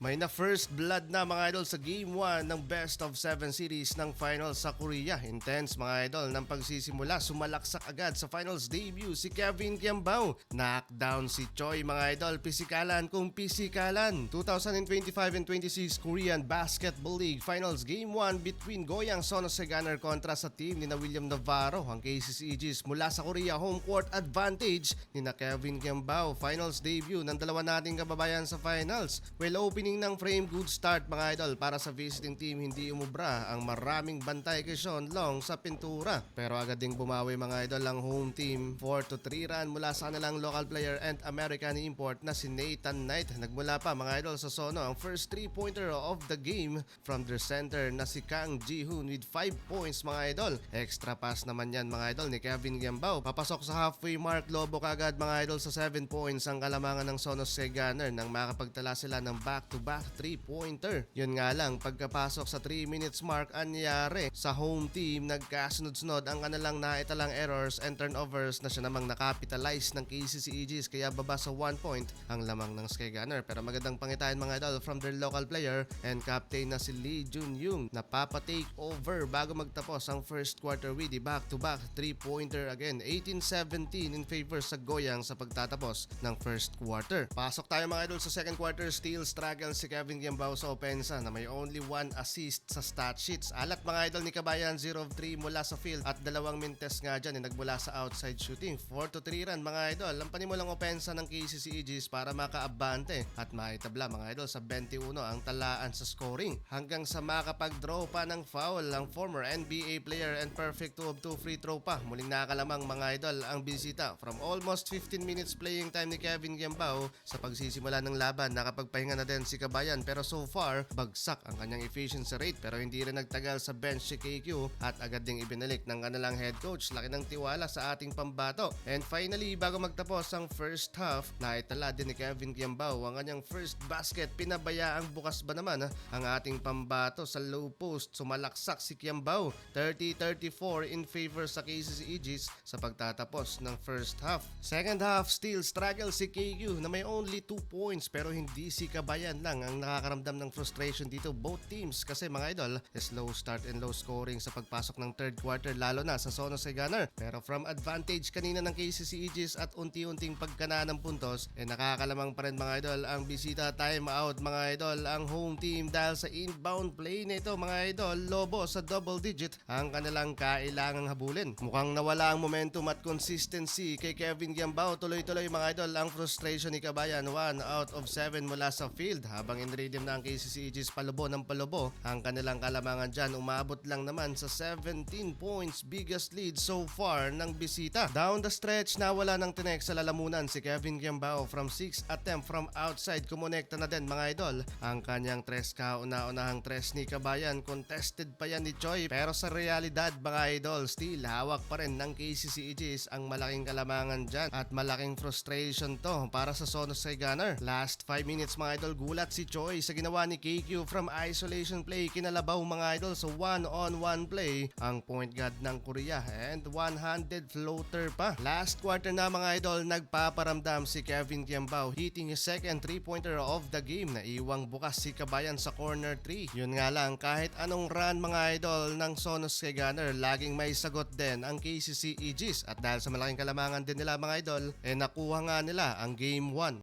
May na first blood na mga idol sa Game 1 ng Best of 7 series ng finals sa Korea. Intense mga idol ng pagsisimula, sumalaksak agad sa finals debut si Kevin Kiambao. Knockdown si Choi mga idol, pisikalan kung pisikalan. 2025 and 26 Korean Basketball League Finals Game 1 between Goyang Sonosei Gunner kontra sa team ni na William Navarro. Ang KCC Aegis mula sa Korea, home court advantage ni na Kevin Kiambao. Finals debut ng dalawa nating kababayan sa finals. Well, opening ng frame, good start mga idol para sa visiting team, hindi umubra ang maraming bantay kay Sean Long sa pintura. Pero agad ding bumawi mga idol ang home team, 4-3 run mula sa kanilang local player and American import na si Nathan Knight. Nagmula pa mga idol sa Sono ang first 3-pointer of the game from their center na si Kang Ji-hoon with 5 points mga idol. Extra pass naman yan mga idol ni Kevin Kiambao. Papasok sa halfway mark, lobo kagad mga idol sa 7 points ang kalamangan ng Sonosei Gunner nang makapagtala sila ng back-to-back 3-pointer. Yun nga lang, pagkapasok sa 3 minutes mark, anyari sa home team, nagkasunod-sunod ang kanilang naitalang errors and turnovers na siya namang nakapitalize ng KCC Aegis, kaya baba sa 1 point ang lamang ng Sky Gunner. Pero magandang pangitain mga idol from their local player and captain na si Lee Junyoung. Napapa-take over bago magtapos ang first quarter with the back-to-back 3-pointer again. 18-17 in favor sa Goyang sa pagtatapos ng first quarter. Pasok tayo mga idol sa second quarter. Still struggle si Kevin Kiambao sa opensa na may only 1 assist sa stat sheets. Alat mga idol ni Kabayan, 0 of 3 mula sa field at 2 mintes nga dyan nagmula sa outside shooting. 4-3 run mga idol. Ang panimulang opensa ng KCC Aegis para makaabante at maitabla mga idol sa 21 ang talaan sa scoring. Hanggang sa makapag-draw pa ng foul ang former NBA player and perfect 2 of 2 free throw pa. Muling nakalamang mga idol ang bisita. From almost 15 minutes playing time ni Kevin Kiambao sa pagsisimula ng laban, nakapagpahinga na din si Kabayan pero so far bagsak ang kanyang efficiency rate, pero hindi rin nagtagal sa bench si KQ at agad ding ibinalik ng kanilang head coach. Laki ng tiwala sa ating pambato. And finally, bago magtapos ang first half, naitala din ni Kevin Kiambao ang kanyang first basket. Pinabayaang bukas ba naman ang ating pambato sa low post. Sumalaksak si Kiambao, 30-34 in favor sa KCC Aegis sa pagtatapos ng first half. Second half, still struggle si KQ na may only 2 points, pero hindi si Kabayan lang ang nakakaramdam ng frustration dito. Both teams kasi mga idol, slow start and low scoring sa pagpasok ng third quarter, lalo na sa Sonosei Gunner. Pero from advantage kanina ng KCC Aegis at unti-unting pagkanaan ng puntos, nakakalamang pa rin mga idol ang bisita. Time out mga idol ang home team dahil sa inbound play nito mga idol. Lobo sa double digit ang kanilang kailangang habulin. Mukhang nawala ang momentum at consistency kay Kevin Kiambao. Tuloy-tuloy mga idol ang frustration ni Kabayan. 1 out of 7 mula sa field, habang in rhythm na ang KCC Aegis palubo ng palubo. Ang kanilang kalamangan dyan umabot lang naman sa 17 points, biggest lead so far ng bisita. Down the stretch, nawala ng tinek sa lalamunan si Kevin Kiambao. From 6 attempt from outside, kumonekta na din mga idol ang kanyang tres. Kauna-unahang tres ni Kabayan, contested pa yan ni Choi, pero sa realidad mga idol, still hawak pa rin ng KCC Aegis ang malaking kalamangan dyan at malaking frustration to para sa Sonosei Gunner. Last 5 minutes mga idol, gulat si Choi sa ginawa ni KQ from isolation play. Kinalabaw mga idol sa 1-on-1 play ang point guard ng Korea and one-handed floater pa. Last quarter na mga idol, nagpaparamdam si Kevin Kiambao, hitting his second 3-pointer of the game. Naiwang bukas si Kabayan sa corner 3. Yun nga lang, kahit anong run mga idol ng Sonosei Gunner, laging may sagot din ang KCC Aegis, at dahil sa malaking kalamangan din nila mga idol, nakuha nga nila ang game 1.